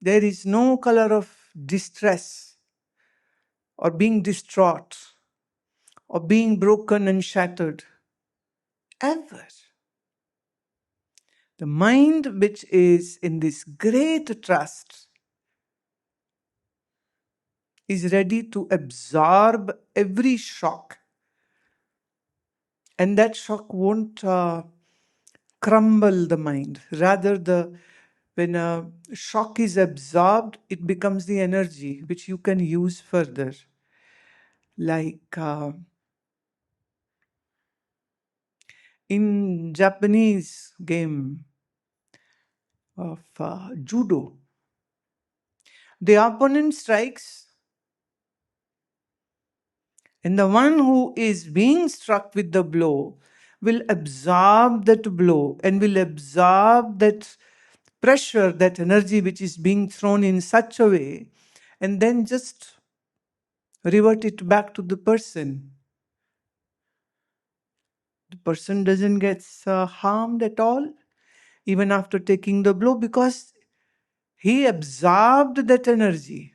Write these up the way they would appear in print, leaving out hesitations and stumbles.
There is no color of distress or being distraught or being broken and shattered ever. The mind which is in this great trust is ready to absorb every shock, and that shock won't crumble the mind. Rather, when a shock is absorbed, it becomes the energy which you can use further. Like in Japanese game of judo, the opponent strikes, and the one who is being struck with the blow will absorb that blow and will absorb that pressure, that energy which is being thrown in such a way, and then just revert it back to the person. The person doesn't get harmed at all, even after taking the blow, because he absorbed that energy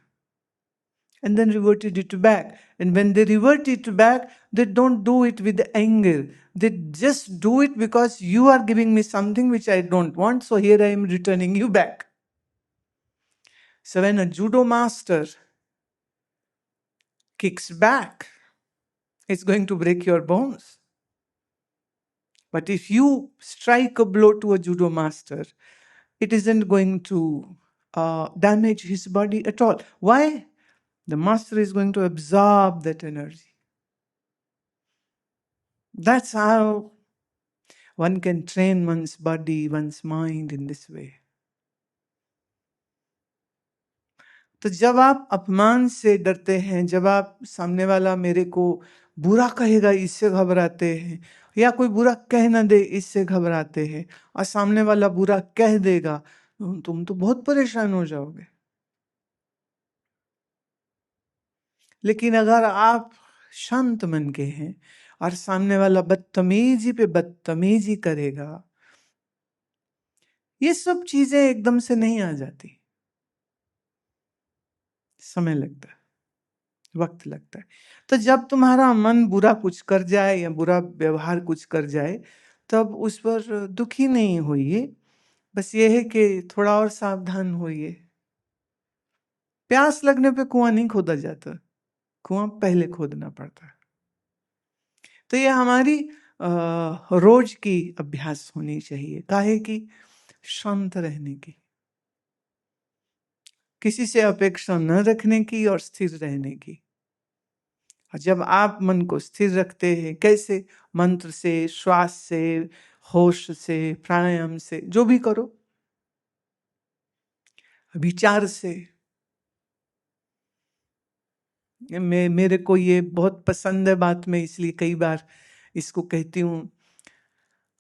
and then reverted it back. And when they revert it back, they don't do it with anger. They just do it because you are giving me something which I don't want, so here I am returning you back. So when a judo master kicks back, it's going to break your bones. But if you strike a blow to a judo master, it isn't going to damage his body at all. Why? The master is going to absorb that energy. That's how one can train one's body, one's mind in this way. तो जब आप अपमान से डरते हैं, जब आप सामने वाला मेरे को बुरा कहेगा इससे घबराते हैं, या कोई बुरा कह न दे इससे घबराते हैं, और सामने वाला बुरा कह देगा, तुम तो बहुत परेशान हो जाओगे. लेकिन अगर आप शांत मन के हैं और सामने वाला बदतमीजी पे बदतमीजी करेगा, ये सब चीजें एकदम से नहीं आ जाती, समय लगता है, वक्त लगता है. तो जब तुम्हारा मन बुरा कुछ कर जाए या बुरा व्यवहार कुछ कर जाए, तब उस पर दुखी नहीं होइए, बस ये है कि थोड़ा और सावधान होइए. प्यास लगने पे कुआं नहीं खोदा जाता, कुआं पहले खोदना पड़ता है. तो ये हमारी रोज की अभ्यास होनी चाहिए. काहे की? शांत रहने की, किसी से अपेक्षा न रखने की और स्थिर रहने की. और जब आप मन को स्थिर रखते हैं, कैसे? मंत्र से, श्वास से, होश से, प्राणायाम से, जो भी करो, विचार से. मेरे को ये बहुत पसंद है बात, में इसलिए कई बार इसको कहती हूँ.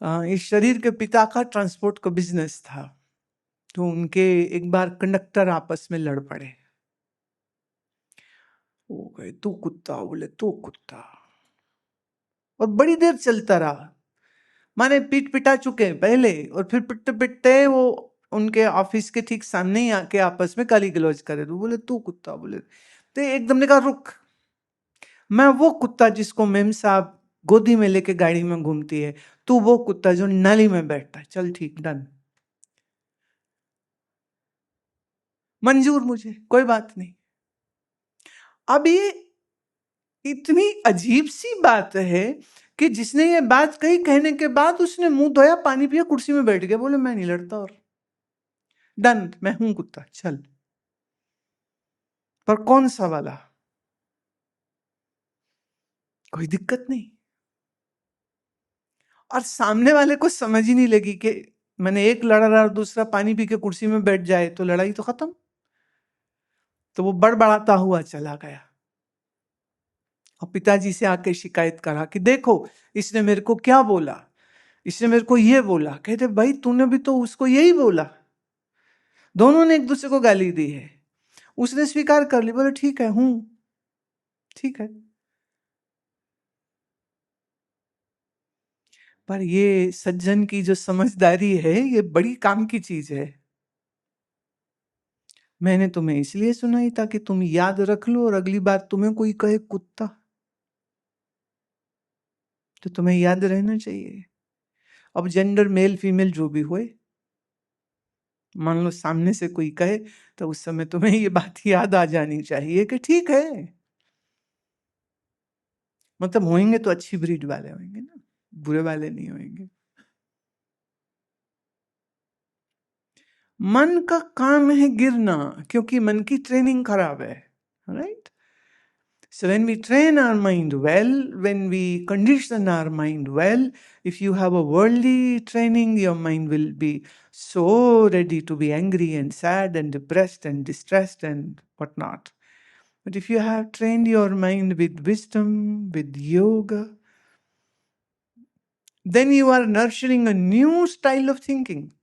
इस शरीर के पिता का ट्रांसपोर्ट का बिजनेस था, तो उनके एक बार कंडक्टर आपस में लड़ पड़े. वो गए तू कुत्ता, बोले तू कुत्ता, और बड़ी देर चलता रहा. माने पीट पिटा चुके पहले, और फिर पिटते पिटते वो उनके ऑफिस के ठीक सामने ही आके आपस में गाली गलौज करे. तो बोले तू कुत्ता, बोले. तो एकदम ने कहा रुक, मैं वो कुत्ता जिसको मेम साहब गोदी में लेके गाड़ी में घूमती है, तू वो कुत्ता जो नाली में बैठता है. चल ठीक, डन, मंजूर, मुझे कोई बात नहीं. अब ये इतनी अजीब सी बात है कि जिसने ये बात कही, कहने के बाद उसने मुंह धोया, पानी पिया, कुर्सी में बैठ गया, बोले मैं नहीं लड़ता, और डन, मैं हूं कुत्ता, चल. पर कौन सा वाला? कोई दिक्कत नहीं. और सामने वाले को समझ ही नहीं लगी कि मैंने एक लड़ रहा और दूसरा पानी पी के कुर्सी में बैठ जाए तो लड़ाई तो खत्म. तो वो बड़बड़ाता हुआ चला गया और पिताजी से आके शिकायत करा कि देखो इसने मेरे को क्या बोला, इसने मेरे को ये बोला. कहते भाई तूने भी तो उसको यही बोला, दोनों ने एक दूसरे को गाली दी है. उसने स्वीकार कर ली, बोले ठीक है, हूं, ठीक है. पर ये सज्जन की जो समझदारी है, ये बड़ी काम की चीज है. मैंने तुम्हें इसलिए सुनाई ताकि तुम याद रख लो, और अगली बार तुम्हें कोई कहे कुत्ता तो तुम्हें याद रहना चाहिए। अब जेंडर मेल फीमेल जो भी होए, मान लो सामने से कोई कहे तो उस समय तुम्हें ये बात याद आ जानी चाहिए कि ठीक है, मतलब होंगे तो अच्छी ब्रीड वाले होंगे ना, बुरे वाले नहीं होंगे। मन का काम है गिरना, क्योंकि मन की ट्रेनिंग खराब है, right? So when we train our mind well, when we condition our mind well, if you have a worldly training, your mind will be so ready to be angry and sad and depressed and distressed and whatnot. But if you have trained your mind with wisdom, with yoga, then you are nurturing a new style of thinking.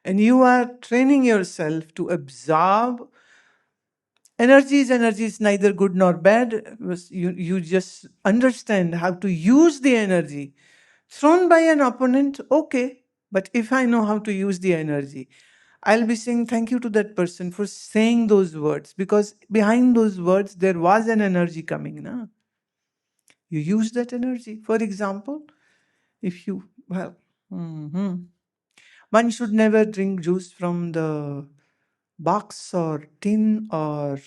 And you are training yourself to absorb. Energy is neither good nor bad. You just understand how to use the energy. Thrown by an opponent, okay. But if I know how to use the energy, I'll be saying thank you to that person for saying those words, because behind those words there was an energy coming. Na? You use that energy. For example, if you, well, one should never drink juice from the box or tin or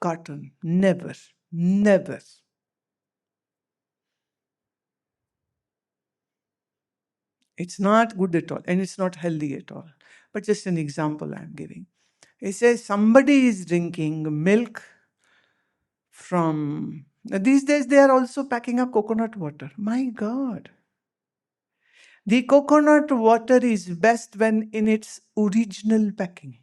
carton. Never. Never. It's not good at all, and it's not healthy at all. But just an example I'm giving. It says somebody is drinking milk from. These days they are also packing up coconut water. My God. The coconut water is best when in its original packing.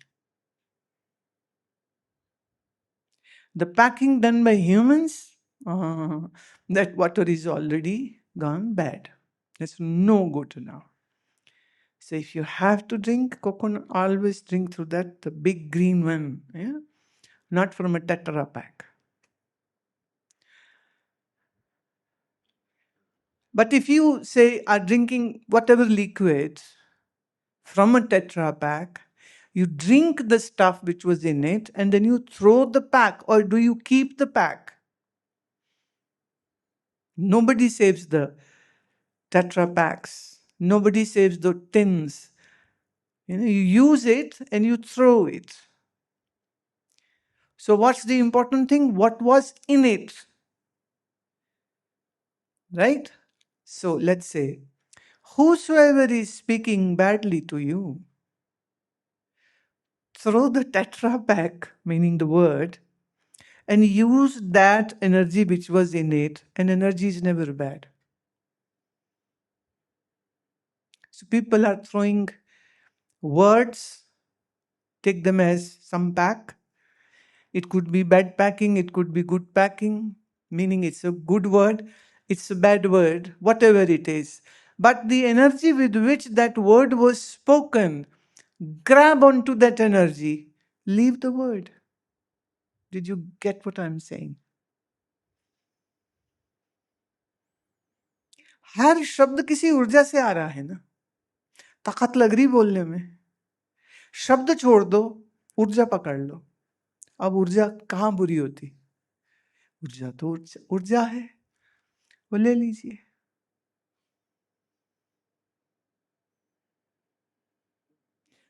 The packing done by humans, that water is already gone bad. It's no good now. So if you have to drink coconut, always drink through that, the big green one, yeah? Not from a Tetra pack. But if you say are drinking whatever liquid from a Tetra pack, you drink the stuff which was in it and then you throw the pack, or do you keep the pack? Nobody saves the Tetra packs. Nobody saves the tins. You use it and you throw it. So what's the important thing? What was in it? Right? So let's say, whosoever is speaking badly to you, throw the Tetra pack, meaning the word, and use that energy which was in it, and energy is never bad. So people are throwing words, take them as some pack. It could be bad packing, it could be good packing, meaning it's a good word, it's a bad word, whatever it is. But the energy with which that word was spoken, grab onto that energy, leave the word. Did you get what I'm saying? हर शब्द किसी ऊर्जा से आ रहा है ना, ताकत लग रही बोलने में, शब्द छोड़ दो, ऊर्जा पकड़ लो। अब ऊर्जा कहाँ बुरी होती? ऊर्जा तो ऊर्जा है, वो ले लीजिए।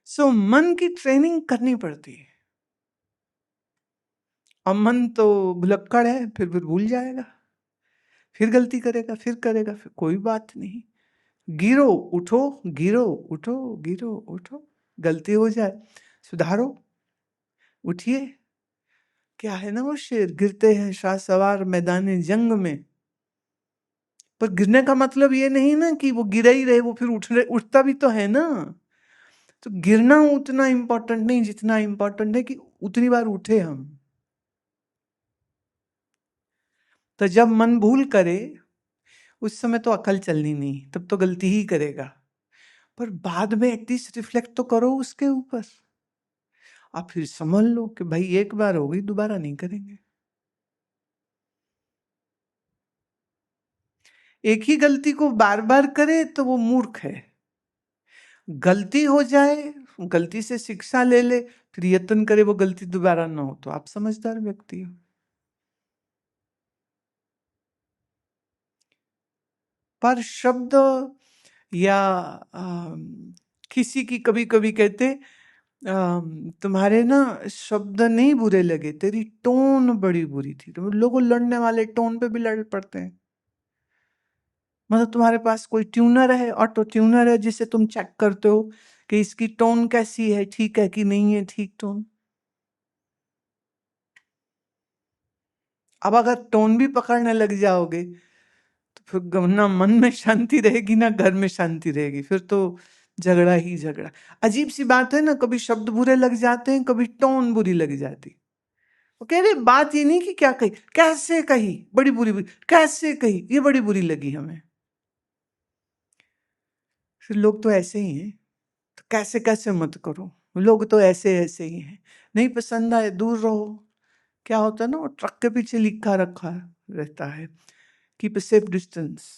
सो मन की ट्रेनिंग करनी पड़ती है। अब मन तो भुलक्कड़ है, फिर भूल जाएगा, फिर गलती करेगा, फिर कोई बात नहीं। गिरो उठो, गिरो उठो, गिरो उठो, गलती हो जाए सुधारो, उठिए। क्या है ना वो शेर, गिरते हैं शाह सवार मैदान जंग में। पर गिरने का मतलब ये नहीं ना कि वो गिरा ही रहे, वो फिर उठता भी तो है ना। तो गिरना उतना इंपॉर्टेंट नहीं जितना इंपॉर्टेंट है कि उतनी बार उठे हम। तो जब मन भूल करे उस समय तो अकल चलनी नहीं, तब तो गलती ही करेगा, पर बाद में एटलीस्ट रिफ्लेक्ट तो करो उसके ऊपर। आप फिर समझ लो कि भाई एक बार हो गई, दोबारा नहीं करेंगे। एक ही गलती को बार बार करे तो वो मूर्ख है, गलती हो जाए, गलती से शिक्षा ले ले, फिर यत्न करे वो गलती दोबारा ना हो, तो आप समझदार व्यक्ति हो। पर शब्द या किसी की कभी कभी कहते तुम्हारे ना शब्द नहीं बुरे लगे, तेरी टोन बड़ी बुरी थी। तो लोगों लड़ने वाले टोन पे भी लड़ पड़ते हैं। मतलब तुम्हारे पास कोई ट्यूनर है, ऑटो ट्यूनर है, जिसे तुम चेक करते हो कि इसकी टोन कैसी है, ठीक है कि नहीं है ठीक टोन। अब अगर टोन भी पकड़ने लग जाओगे तो फिर ना मन में शांति रहेगी ना घर में शांति रहेगी, फिर तो झगड़ा ही झगड़ा। अजीब सी बात है ना, कभी शब्द बुरे लग जाते हैं, कभी टोन बुरी लग जाती। वो कह रहे बात ये नहीं कि क्या कही, कैसे कही, बड़ी बुरी बुरी कैसे कही, ये बड़ी बुरी लगी हमें। फिर लोग तो ऐसे ही हैं, तो कैसे कैसे मत करो, लोग तो ऐसे ऐसे ही हैं, नहीं पसंद आए दूर रहो। क्या होता है ना, वो ट्रक के पीछे लिखा रखा रहता है, keep a safe distance.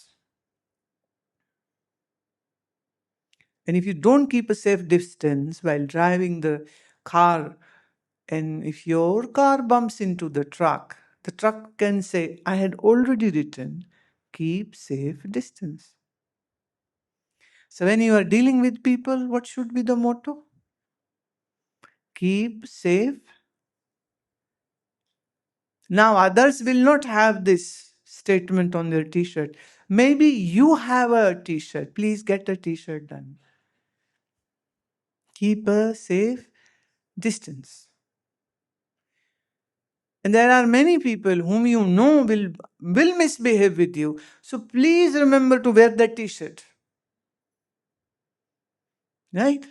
And if you don't keep a safe distance while driving the car, and if your car bumps into the truck can say, I had already written, keep safe distance. So when you are dealing with people, what should be the motto? Keep safe. Now, others will not have this statement on their t shirt. Maybe you have a t shirt. Please get a t shirt done. Keep a safe distance. And there are many people whom you know will misbehave with you. So please remember to wear that t-shirt. Right?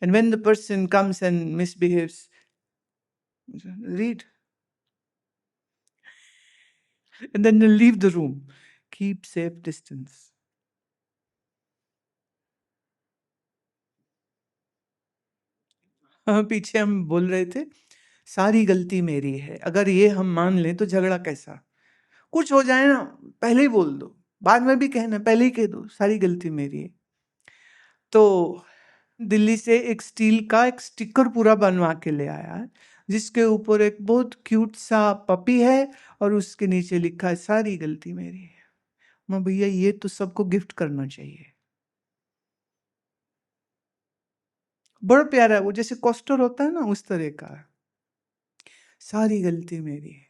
And when the person comes and misbehaves, read. And then leave the room. Keep safe distance. पीछे हम बोल रहे थे सारी गलती मेरी है। अगर ये हम मान लें तो झगड़ा कैसा, कुछ हो जाए ना पहले ही बोल दो, बाद में भी कहना, पहले ही कह दो सारी गलती मेरी है। तो दिल्ली से एक स्टील का एक स्टिकर पूरा बनवा के ले आया है, जिसके ऊपर एक बहुत क्यूट सा पपी है और उसके नीचे लिखा है सारी गलती मेरी है। मैं भैया ये तो सबको गिफ्ट करना चाहिए, बड़ा प्यारा है वो, जैसे कोस्टर होता है ना उस तरह का। सारी गलती मेरी है।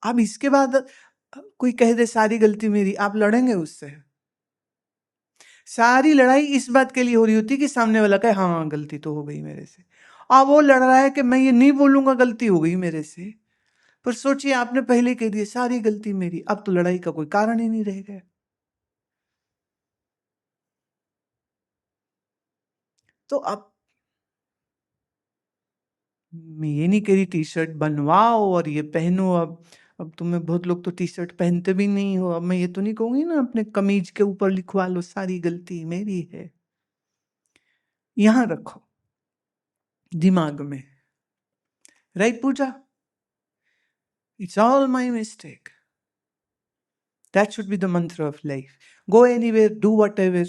अब इसके बाद कोई कह दे सारी गलती मेरी, आप लड़ेंगे उससे? सारी लड़ाई इस बात के लिए हो रही होती कि सामने वाला कहे हाँ गलती तो हो गई मेरे से। अब वो लड़ रहा है कि मैं ये नहीं बोलूंगा गलती हो गई मेरे से। पर सोचिए आपने पहले कह दिया सारी गलती मेरी, अब तो लड़ाई का कोई कारण ही नहीं रह गया। तो अब मैं ये नहीं कह रही टी शर्ट बनवाओ और ये पहनो। अब तुम्हें बहुत लोग तो टी शर्ट पहनते भी नहीं हो। अब मैं ये तो नहीं कहूंगी ना अपने कमीज के ऊपर लिखवा लो सारी गलती मेरी है। यहां रखो दिमाग में, right Pooja? It's all my mistake. That should be the mantra of life. Go anywhere, do whatever.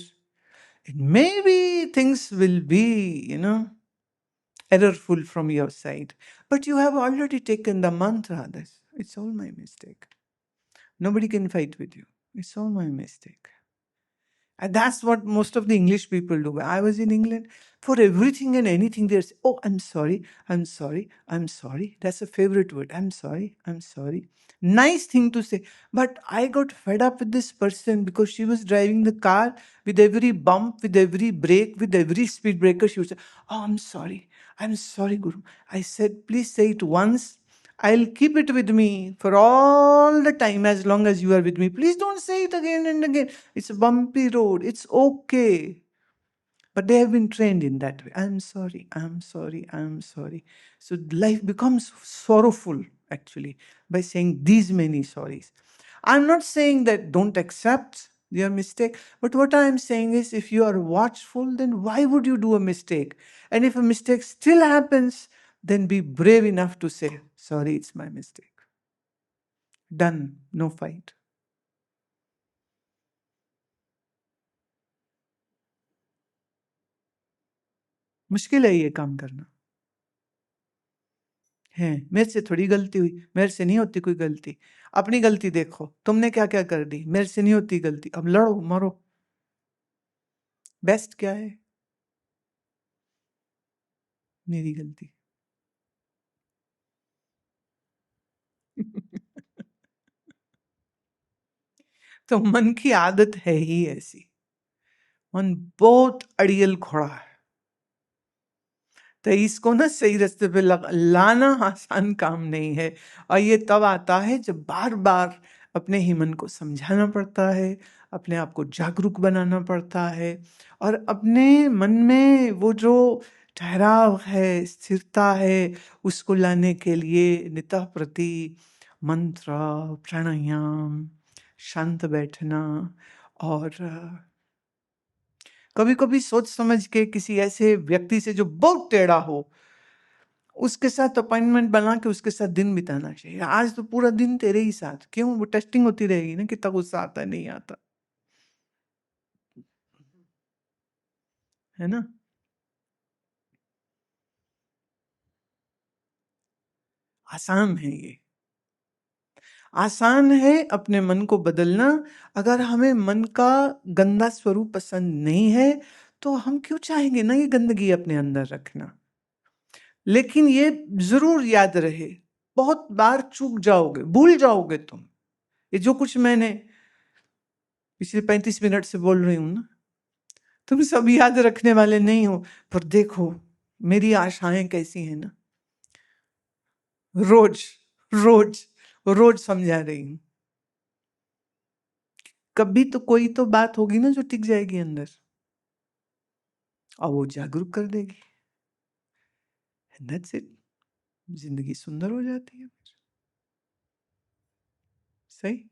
And maybe things will be, errorful from your side. But you have already taken the mantra. This it's all my mistake. Nobody can fight with you. It's all my mistake. And that's what most of the English people do. When I was in England, for everything and anything, they say, oh, I'm sorry, I'm sorry, I'm sorry. That's a favorite word. I'm sorry, I'm sorry. Nice thing to say. But I got fed up with this person because she was driving the car with every bump, with every brake, with every speed breaker. She would say, oh, I'm sorry, Guru. I said, please say it once. I'll keep it with me for all the time as long as you are with me. Please don't say it again and again. It's a bumpy road. It's okay. But they have been trained in that way. I'm sorry, I'm sorry, I'm sorry. So life becomes sorrowful actually by saying these many sorries. I'm not saying that don't accept your mistake, but what I'm saying is if you are watchful, then why would you do a mistake? And if a mistake still happens, then be brave enough to say, sorry, it's my mistake. Done, no fight. मुश्किल है ये काम करना। है, मेरे से थोड़ी गलती हुई, मेरे से नहीं होती कोई गलती। अपनी गलती देखो, तुमने क्या क्या कर दी, मेरे से नहीं होती गलती, अब लड़ो मरो। बेस्ट क्या है? मेरी गलती। तो मन की आदत है ही ऐसी। मन बहुत अड़ियल घोड़ा है, तो इसको ना सही रास्ते पे लाना आसान काम नहीं है। और ये तब आता है जब बार बार अपने ही मन को समझाना पड़ता है, अपने आप को जागरूक बनाना पड़ता है, और अपने मन में वो जो ठहराव है, स्थिरता है, उसको लाने के लिए नितः प्रति मंत्र, प्राणायाम, शांत बैठना, और कभी कभी सोच समझ के किसी ऐसे व्यक्ति से जो बहुत टेढ़ा हो, उसके साथ अपॉइंटमेंट बना के उसके साथ दिन बिताना चाहिए। आज तो पूरा दिन तेरे ही साथ, क्यों? वो टेस्टिंग होती रहेगी ना, कितना गुस्सा आता है, नहीं आता, है ना? आसान है ये, आसान है अपने मन को बदलना। अगर हमें मन का गंदा स्वरूप पसंद नहीं है, तो हम क्यों चाहेंगे ना ये गंदगी अपने अंदर रखना। लेकिन ये जरूर याद रहे, बहुत बार चूक जाओगे, भूल जाओगे तुम। ये जो कुछ मैंने पिछले 35 मिनट से बोल रही हूं ना, तुम सब याद रखने वाले नहीं हो। पर देखो मेरी आशाएं कैसी हैं ना, रोज रोज रोज समझा रही हूं। कभी तो कोई तो बात होगी ना जो टिक जाएगी अंदर, और वो जागरूक कर देगी। That's it. जिंदगी सुंदर हो जाती है। सही।